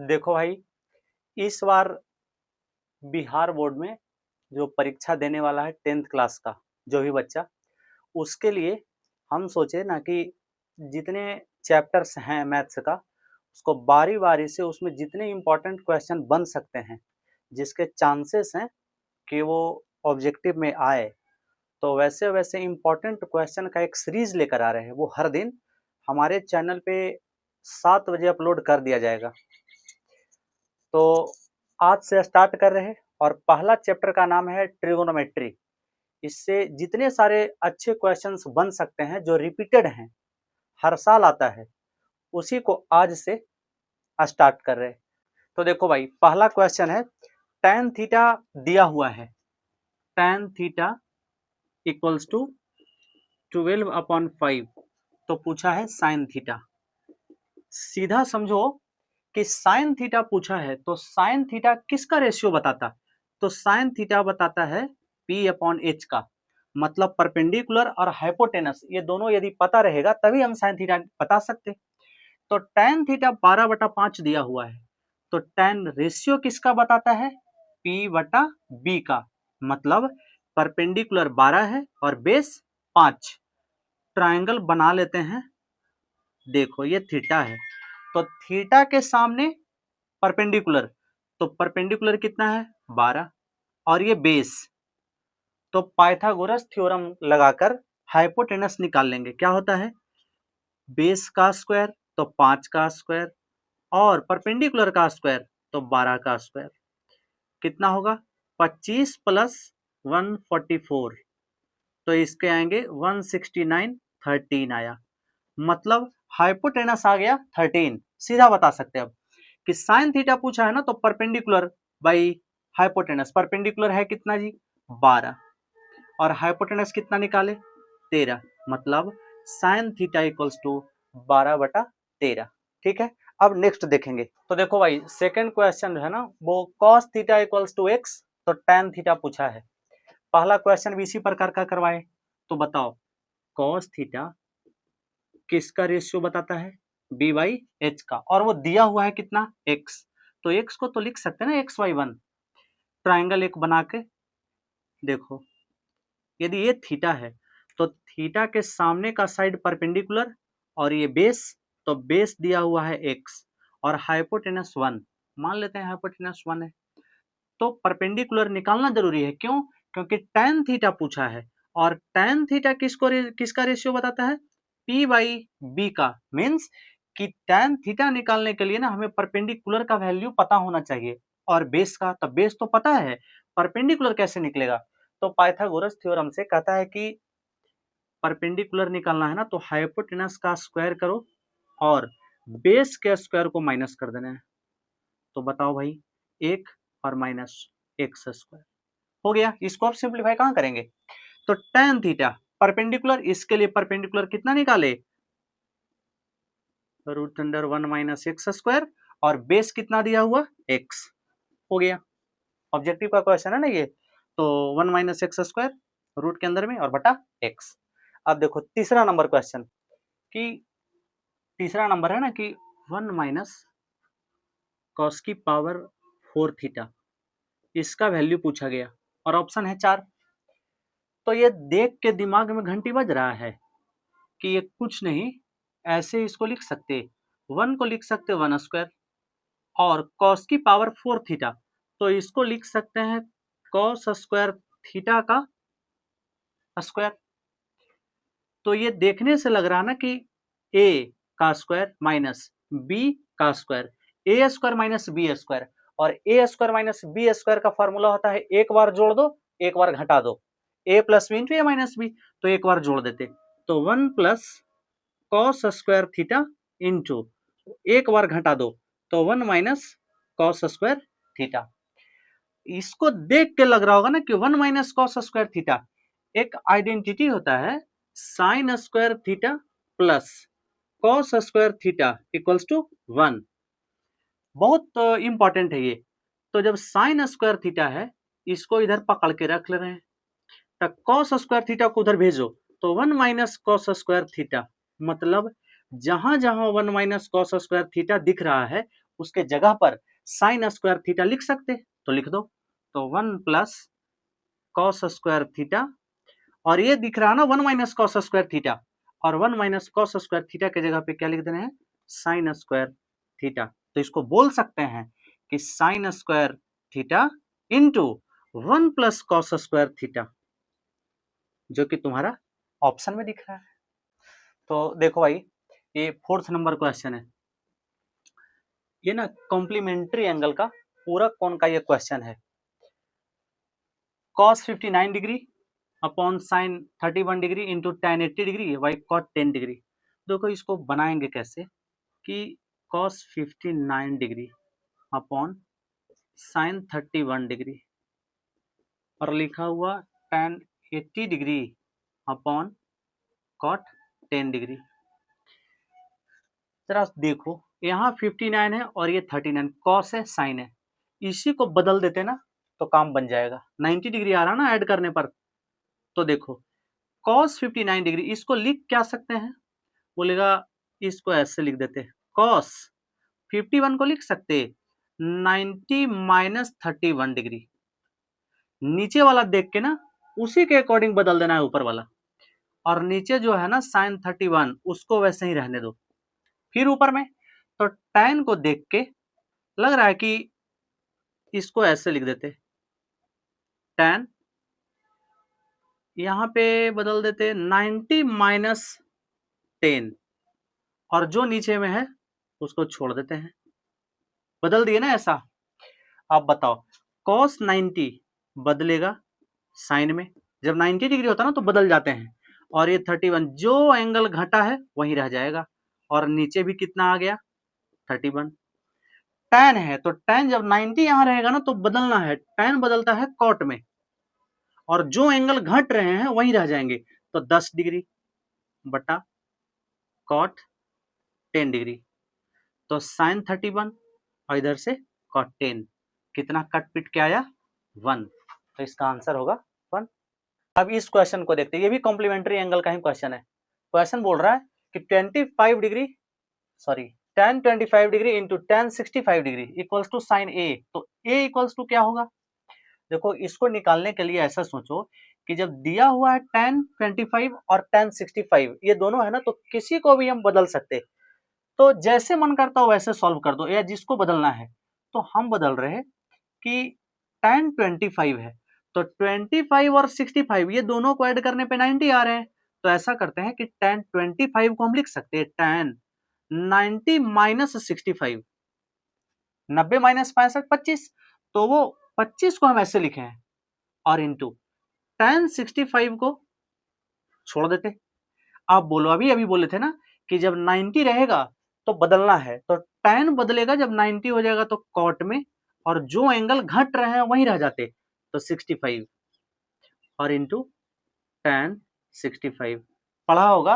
देखो भाई, इस बार बिहार बोर्ड में जो परीक्षा देने वाला है 10th क्लास का जो भी बच्चा, उसके लिए हम सोचे ना कि जितने चैप्टर्स हैं मैथ्स का, उसको बारी बारी से उसमें जितने इम्पोर्टेंट क्वेश्चन बन सकते हैं, जिसके चांसेस हैं कि वो ऑब्जेक्टिव में आए, तो वैसे वैसे इम्पोर्टेंट क्वेश्चन का एक सीरीज लेकर आ रहे हैं। वो हर दिन हमारे चैनल पे 7 बजे अपलोड कर दिया जाएगा। तो आज से स्टार्ट कर रहे हैं और पहला चैप्टर का नाम है ट्रिगोनोमेट्री। इससे जितने सारे अच्छे क्वेश्चंस बन सकते हैं जो रिपीटेड हैं, हर साल आता है, उसी को आज से स्टार्ट कर रहे हैं। तो देखो भाई, पहला क्वेश्चन है tan थीटा दिया हुआ है, tan थीटा इक्वल्स टू 12/5। तो पूछा है साइन थीटा। सीधा समझो कि साइन थीटा पूछा है तो साइन थीटा किसका रेशियो बताता? तो साइन थीटा बताता है P/H का। मतलब परपेंडिकुलर और हाइपोटेनस ये दोनों यदि पता रहेगा तभी हम साइन थीटा बता सकते। तो tan थीटा 12/5 दिया हुआ है, तो tan रेशियो किसका बताता है? P/B का। मतलब परपेंडिकुलर 12 है और बेस 5। ट्रायंगल बना लेते हैं। देखो ये थीटा है, तो थीटा के सामने परपेंडिकुलर, तो परपेंडिकुलर कितना है? 12। और ये बेस, तो पाइथागोरस थ्योरम लगाकर हाइपोटेनस निकाल लेंगे। क्या होता है? बेस का स्क्वायर तो 5 का स्क्वायर और परपेंडिकुलर का स्क्वायर तो 12 का स्क्वायर। कितना होगा? 25 प्लस 144, तो इसके आएंगे 169, 13 आया। मतलब हाइपोटेनस आ गया 13। सीधा बता सकते हैं अब कि साइन थीटा पूछा है ना, तो परपेंडिकुलर बाई हाइपोटेनस। परपेंडिकुलर है कितना जी? 12 और हाइपोटेनस कितना निकाले? 13। मतलब साइन थीटा इक्वल्स टू 12/13। ठीक है, अब नेक्स्ट देखेंगे। तो देखो भाई, सेकंड क्वेश्चन जो है ना वो cos theta equals to x, तो tan थीटा पूछा है। पहला क्वेश्चन भी इसी प्रकार का करवाए। तो बताओ कॉस थीटा किसका रेशियो बताता है? B/H का। और वो दिया हुआ है कितना? x। तो x को तो लिख सकते हैं ना xy1। ट्राइंगल एक बना के देखो, यदि ये थीटा है तो थीटा के सामने का साइड परपेंडिकुलर और ये बेस, तो बेस दिया हुआ है x और हाइपोटेनस 1। मान लेते हैं हाइपोटेनस 1 है, तो परपेंडिकुलर निकालना जरूरी है। क्यों? क्योंकि tan थीटा पूछा है और tan थीटा किसका रेशियो बताता है? P/B का। मीन्स कि tan थीटा निकालने के लिए ना हमें परपेंडिकुलर का वैल्यू पता होना चाहिए और बेस का, तो बेस तो पता है, परपेंडिकुलर कैसे निकलेगा? तो पाइथागोरस थ्योरम से कहता है कि परपेंडिकुलर निकालना है ना, तो हाइपोटेनस का स्क्वायर करो और बेस के स्क्वायर को माइनस कर देना है। तो बताओ भाई, 1 और माइनस एक्स स्क्वायर हो गया। इसको आप सिंप्लीफाई कहां करेंगे? तो tan थीटा परपेंडिकुलर, इसके लिए परपेंडिकुलर कितना निकाले? √1 माइनस एक्स स्क्वायर और बेस कितना दिया हुआ? x। हो गया। ऑब्जेक्टिव का क्वेश्चन है ना ये, तो 1 माइनस एक्स स्क्वायर रूट के अंदर में और बटा x। अब देखो तीसरा नंबर क्वेश्चन, कि तीसरा नंबर है ना कि 1 माइनस कॉस की पावर 4 थीटा, इसका वैल्यू पूछा गया और ऑप्शन है 4। तो ये देख के दिमाग में घंटी बज रहा है कि ये कुछ नहीं, ऐसे इसको लिख सकते, 1 को लिख सकते 1 स्क्वायर और कॉस की पावर 4 थीटा, तो इसको लिख सकते हैं कॉस स्क्वायर थीटा का स्क्वायर। तो ये देखने से लग रहा ना कि a का स्क्वायर माइनस b का square, a square minus b square, और a square minus b square का फॉर्मूला होता है एक बार जोड़ दो एक बार घटा दो, a plus B into A minus B. तो एक बार जोड़ देते, तो 1 plus cos square theta into एक बार घटा दो तो 1 माइनस कॉस स्क्वायर थीटा। इसको देख के लग रहा होगा ना कि 1 माइनस कॉस स्क्वायर थीटा एक आइडेंटिटी होता है sine square theta plus cos square theta equals to 1। बहुत इंपॉर्टेंट है ये। तो जब साइन स्क्वायर थीटा है, इसको इधर पकड़ के रख ले रहे हैं, तो कॉस स्क्वायर थीटा को उधर भेजो तो 1 माइनस कॉस स्क्वायर थीटा। मतलब जहां जहां 1 माइनस कॉस स्क्वायर थीटा दिख रहा है उसके जगह पर साइन स्क्वायर थीटा लिख सकते, तो लिख दो। तो 1 प्लस कॉस स्क्वायर थीटा, और ये दिख रहा ना 1 माइनस कॉस स्क्वायर थीटा, और 1 माइनस कॉस स्क्वायर थीटा के जगह पे क्या लिख देना है, साइन स्क्वायर थीटा। तो इसको बोल सकते हैं कि sign square theta into 1 plus cos square theta, जो कि तुम्हारा ऑप्शन में दिख रहा है। तो देखो भाई, ये 4th नंबर क्वेश्चन है, ये ना कॉम्प्लीमेंट्री एंगल का पूरक कोण का ये क्वेश्चन है। cos 59 degree upon sine 31 degree into tan 80 degree by cot 10 degree. देखो इसको बनाएंगे कैसे कि cos 59 degree upon sine 31 degree और लिखा हुआ tan 80 degree upon cot 10 degree. जरा देखो, यहाँ 59 है और ये 39, cos है साइन है, इसी को बदल देते ना तो काम बन जाएगा। 90 डिग्री आ रहा ना ऐड करने पर। तो देखो cos 59 डिग्री, इसको लिख क्या सकते हैं, बोलेगा इसको ऐसे लिख देते, cos 51 को लिख सकते 90 माइनस 31 डिग्री। नीचे वाला देख के ना उसी के अकॉर्डिंग बदल देना है ऊपर वाला, और नीचे जो है ना साइन 31 उसको वैसे ही रहने दो। फिर ऊपर में तो tan को देख के लग रहा है कि इसको ऐसे लिख देते, tan यहां पे बदल देते 90 माइनस 10, और जो नीचे में है उसको छोड़ देते हैं। बदल दिए ना ऐसा। अब बताओ, cos 90 बदलेगा साइन में, जब 90 डिग्री होता है ना तो बदल जाते हैं, और ये 31 जो एंगल घटा है वही रह जाएगा, और नीचे भी कितना आ गया 31। tan है तो tan जब 90 यहां रहेगा ना तो बदलना है, tan बदलता है cot में, और जो एंगल घट रहे हैं वही रह जाएंगे। तो 10 डिग्री बटा cot 10 डिग्री, तो साइन 31 और इधर से cot 10, कितना कट पिट के आया 1, तो इसका आंसर होगा 1। अब इस क्वेश्चन को देखते हैं, ये भी कॉम्प्लीमेंट्री एंगल का ही क्वेश्चन है। क्वेश्चन बोल रहा है कि 25 degree sorry tan 25 degree into tan 65 degree equals to sine A. तो ए इक्वल्स टू क्या होगा, देखो इसको निकालने के लिए ऐसा सोचो कि जब दिया हुआ है tan 25 और tan 65, ये दोनों है ना, तो किसी को भी हम बदल सकते, तो जैसे मन करता हो वैसे सॉल्व कर दो, या जिसको बदलना है। तो हम बदल रहे हैं कि tan 25 है तो 25 और 65 ये दोनों को ऐड करने पे 90 आ रहे हैं, तो ऐसा करते हैं कि tan 25 को हम लिख सकते हैं tan 90 माइनस 65, 90 माइनस 65 25, तो वो 25 को हम ऐसे लिखे हैं, और इंटू tan 65 को छोड़ देते। आप बोलो, अभी बोले थे ना कि जब 90 रहेगा तो बदलना है, तो tan बदलेगा जब 90 हो जाएगा तो cot में, और जो एंगल घट रहे हैं वही रह जाते, तो 65 और इंटू tan 65। पढ़ा होगा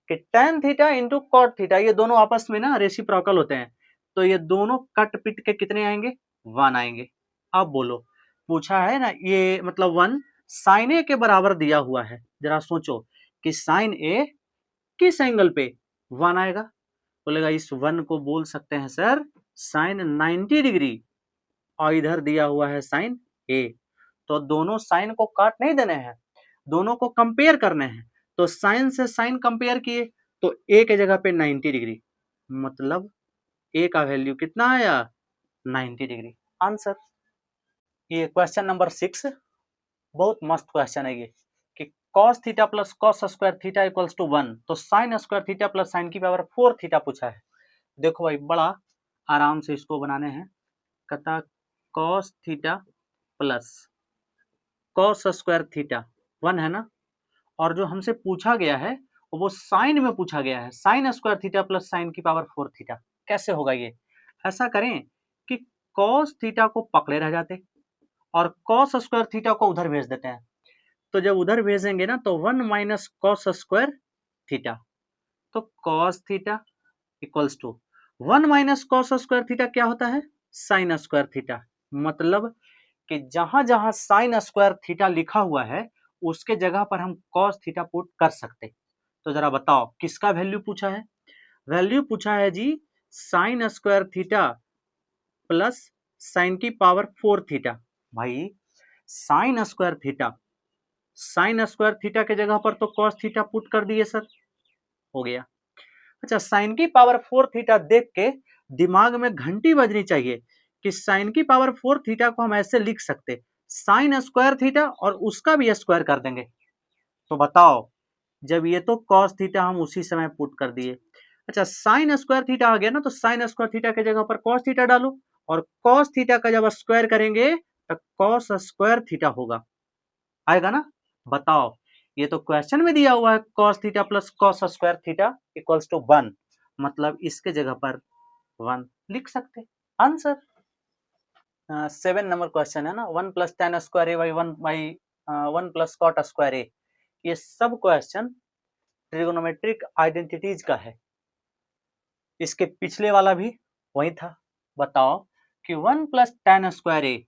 कि tan theta into cot theta ये दोनों आपस में ना रेसिप्रोकल होते हैं, तो ये दोनों कट पिट के कितने आएंगे 1 आएंगे। अब बोलो, पूछा है ना ये मतलब 1 साइन ए के बराबर दिया हुआ है, जरा सोचो कि साइन ए किस एंगल पे 1 आएगा, बोलेगा इस 1 को बोल सकते हैं सर साइन 90 डिग्री, और इधर दिया हुआ है साइन ए, तो दोनों साइन को काट नहीं देने हैं, दोनों को कंपेयर करने हैं। तो साइन से साइन कंपेयर किए तो ए के जगह पे 90 डिग्री, मतलब ए का वैल्यू कितना आया 90 डिग्री, आंसर। ये क्वेश्चन नंबर 6 बहुत मस्त क्वेश्चन है ये, कि cos theta plus cos square theta equals to 1, तो sine square theta plus sine की पावर 4 थीटा पूछा है। देखो भाई बड़ा आराम से इसको बनाने हैं, कहता cos theta plus cos square theta 1 है ना, और जो हमसे पूछा गया है वो साइन में पूछा गया है, sine square theta plus sine की पावर 4 थीटा। कैसे होगा ये, ऐसा करें कि cos थीटा को पकड़े रह जाते और cos स्क्वायर थीटा को उधर भेज देते हैं, तो जब उधर भेजेंगे ना तो 1 माइनस कॉस स्क्वायर थीटा, तो cos theta equals to 1 minus cos square theta क्या होता है साइन स्क्वायर थीटा, मतलब कि जहां जहां साइन स्क्वायर थीटा लिखा हुआ है उसके जगह पर हम cos थीटा पुट कर सकते। तो जरा बताओ किसका वैल्यू पूछा है, वैल्यू पूछा है जी sine square theta plus sine की पावर 4 थीटा। भाई साइन स्क्वायर थीटा के जगह पर तो कॉस थीटा पुट कर दिए सर, हो गया। अच्छा, साइन की पावर 4 थीटा देख के दिमाग में घंटी बजनी चाहिए कि साइन की पावर 4 थीटा को हम ऐसे लिख सकते, साइन स्क्वायर थीटा और उसका भी स्क्वायर कर देंगे। तो बताओ, जब ये तो कॉस थीटा हम उसी समय पुट कर दिए। अच्छा, साइन स्क्वायर थीटा आ गया ना, तो साइन स्क्वायर थीटा के जगह पर कॉस थीटा डालो, और कॉस थीटा का जब स्क्वायर करेंगे तो कॉस स्क्वायर थीटा होगा, आएगा ना। बताओ, ये तो क्वेश्चन में दिया हुआ है cos theta plus cos square theta equals to 1, मतलब इसके जगह पर 1 लिख सकते। आंसर 7 नंबर क्वेश्चन है ना, 1 plus tan square A by 1 plus cot square A. ये सब क्वेश्चन ट्रिगोनोमेट्रिक आइडेंटिटीज का है। इसके पिछले वाला भी वही था। बताओ कि 1 plus tan square A,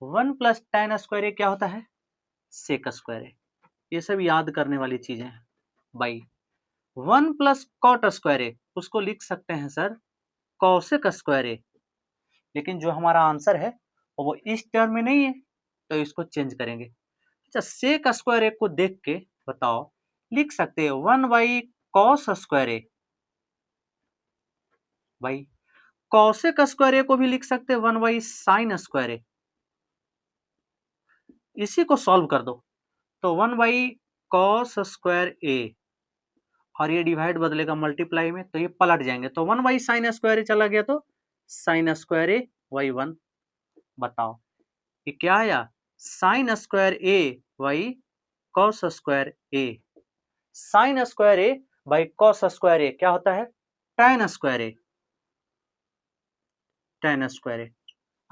1 plus tan square A क्या होता है, सेक स्क्वायर ए। ये सब याद करने वाली चीजें हैं भाई। 1 प्लस कॉट स्क्वायर ए, उसको लिख सकते हैं सर कॉसेक स्क्वायर ए, लेकिन जो हमारा आंसर है वो इस टर्म में नहीं है, तो इसको चेंज करेंगे। अच्छा, सेक स्क्वायर ए को देख के बताओ, लिख सकते हैं 1 बाई कॉस स्क्वायर ए। भाई कॉसेक स्क्वायर ए को भी लिख सकते हैं 1 बाई साइन स्क्वायर ए। इसी को सॉल्व कर दो तो 1 बाई कॉस स्क्वायर ए, और ये डिवाइड बदलेगा मल्टीप्लाई में, तो ये पलट जाएंगे, तो 1 बाई साइन स्क्वायर ए चला गया, तो साइन स्क्वायर ए बाई 1। बताओ ये क्या आया, sine square A by cos square A. Sine square A by cos square A क्या होता है, tan square A, tan square A.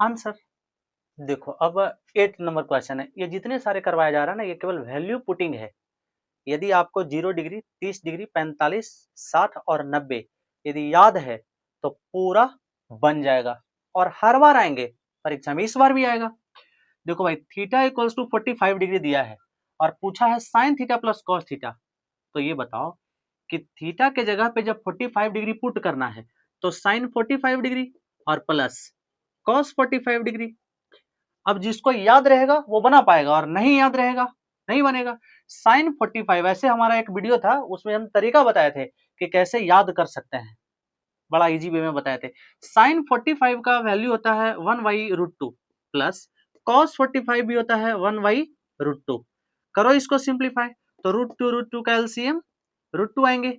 Answer देखो, अब 8 नंबर क्वेश्चन है। ये जितने सारे करवाया जा रहा है ना, ये केवल वैल्यू पुटिंग है। यदि आपको 0 डिग्री, 30 डिग्री, 45, 60 और 90 यदि याद है तो पूरा बन जाएगा, और हर बार आएंगे परीक्षा में, इस बार भी आएगा। देखो भाई, थीटा इक्वल्स टू 45 डिग्री दिया है और पूछा है sine theta plus cos theta. तो ये बताओ कि थीटा के जगह पे जब 45 डिग्री पुट करना है तो साइन 45 डिग्री और प्लस कॉस 45 डिग्री। अब जिसको याद रहेगा वो बना पाएगा, और नहीं याद रहेगा नहीं बनेगा। साइन 45, ऐसे हमारा एक वीडियो था, उसमें हम तरीका बताए थे कि कैसे याद कर सकते हैं, बड़ा इजी वे में बताए थे। साइन 45 का वैल्यू होता है 1/√2 प्लस कॉस 45 भी होता है 1/√2। करो इसको सिंप्लीफाई, तो √2 का एलसीएम √2 आएंगे,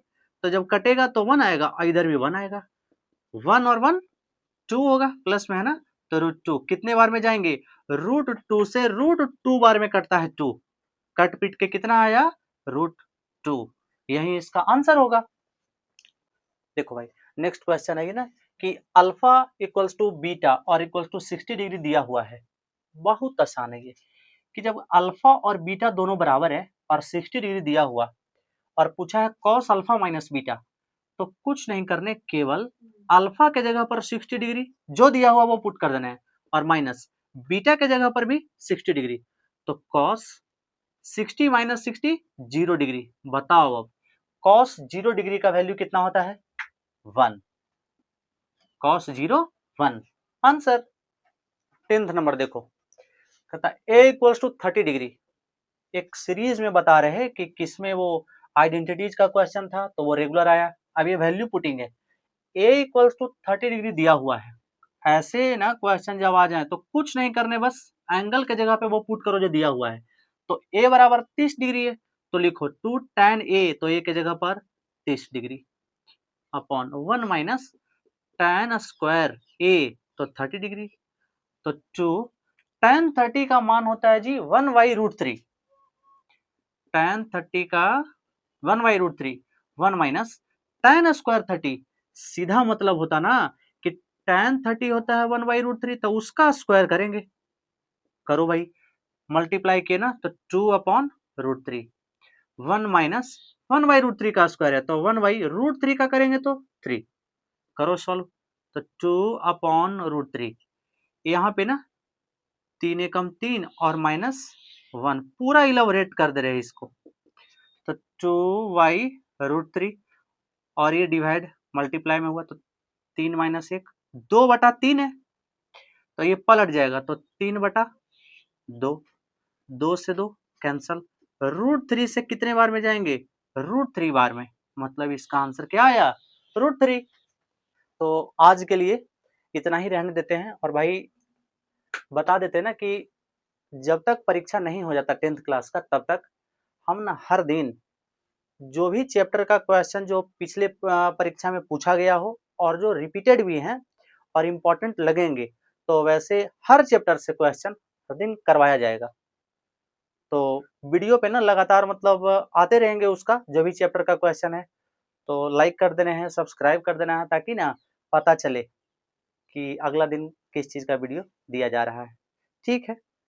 तो जब कटेगा तो 1 आएगा, और इधर भी 1 आएगा, 1 और 1 2 होगा प्लस में, है ना। तो √2 कितने बार में जाएंगे, √2 से √2 बार में कटता है 2, कट पीट के कितना आया, √2। यही इसका आंसर होगा। देखो भाई, नेक्स्ट क्वेश्चन है ना कि अल्फा इक्वल्स टू बीटा और इक्वल्स टू 60 डिग्री दिया हुआ है। बहुत आसान है ये, कि जब अल्फा और बीटा दोनों बराबर है और 60 डिग्री दिया हुआ और पूछा है कॉस अल्फा माइनस बीटा, तो कुछ नहीं करने, केवल अल्फा के जगह पर 60 डिग्री जो दिया हुआ वो पुट कर देना है, और माइनस बीटा के जगह पर भी 60 डिग्री, तो कॉस 60 माइनस 60 0 डिग्री। बताओ अब कॉस 0 डिग्री का वैल्यू कितना होता है, 1। कॉस 0 1। आंसर 10th नंबर देखो, कहता ए इक्वल्स टू 30 डिग्री। एक सीरीज में बता रहे हैं कि किसमें वो आइडेंटिटीज का क्वेश्चन था, तो वो रेगुलर आया। अब ये वैल्यू पुटिंग है, ए इक्वल्स टू 30 डिग्री दिया हुआ है। ऐसे ना क्वेश्चन जब आ जाए तो कुछ नहीं करने, बस एंगल के जगह पे वो पुट करो जो दिया हुआ है। तो ए बराबर 30 डिग्री है, तो लिखो 2 tan ए, तो ए के जगह पर 30 degree upon 1 minus tan square A, तो 30 डिग्री, तो 2 tan 30 का मान होता है जी 1/√3। tan 30 का 1/√3, 1 माइनस tan स्क्वायर 30, सीधा मतलब होता ना कि tan 30 होता है 1/√3, तो उसका स्क्वायर करेंगे। करो भाई, मल्टीप्लाई किए ना, तो 2/√3, 1 माइनस 1/√3 का स्क्वायर है, तो 1/√3 का करेंगे तो 3। करो सॉल्व, तो 2/√3, यहाँ पे ना 3 एकम 3 और माइनस 1, पूरा इलाबोरेट कर दे रहे हैं इसको, तो 2/√3, और ये डिवाइड मल्टीप्लाई में हुआ तो 3 माइनस 1, 2/3 है, तो ये पलट जाएगा, तो 3/2, 2 से 2 कैंसल, √3 से कितने बार में जाएंगे, √3 बार में, मतलब इसका आंसर क्या आया, √3। तो आज के लिए इतना ही रहने देते हैं। और भाई बता देते हैं ना कि जब तक परीक्षा नहीं हो जाता 10th क्लास का, तब तक हम ना हर दिन जो भी चैप्टर का क्वेश्चन जो पिछले परीक्षा में पूछा गया हो और जो रिपीटेड भी हैं और इम्पोर्टेंट लगेंगे, तो वैसे हर चैप्टर से क्वेश्चन हर दिन करवाया जाएगा। तो वीडियो पे ना लगातार मतलब आते रहेंगे उसका जो भी चैप्टर का क्वेश्चन है। तो लाइक कर देना है, सब्सक्राइब कर देना है, ताकि ना पता चले कि अगला दिन किस चीज़ का वीडियो दिया जा रहा है। ठीक है।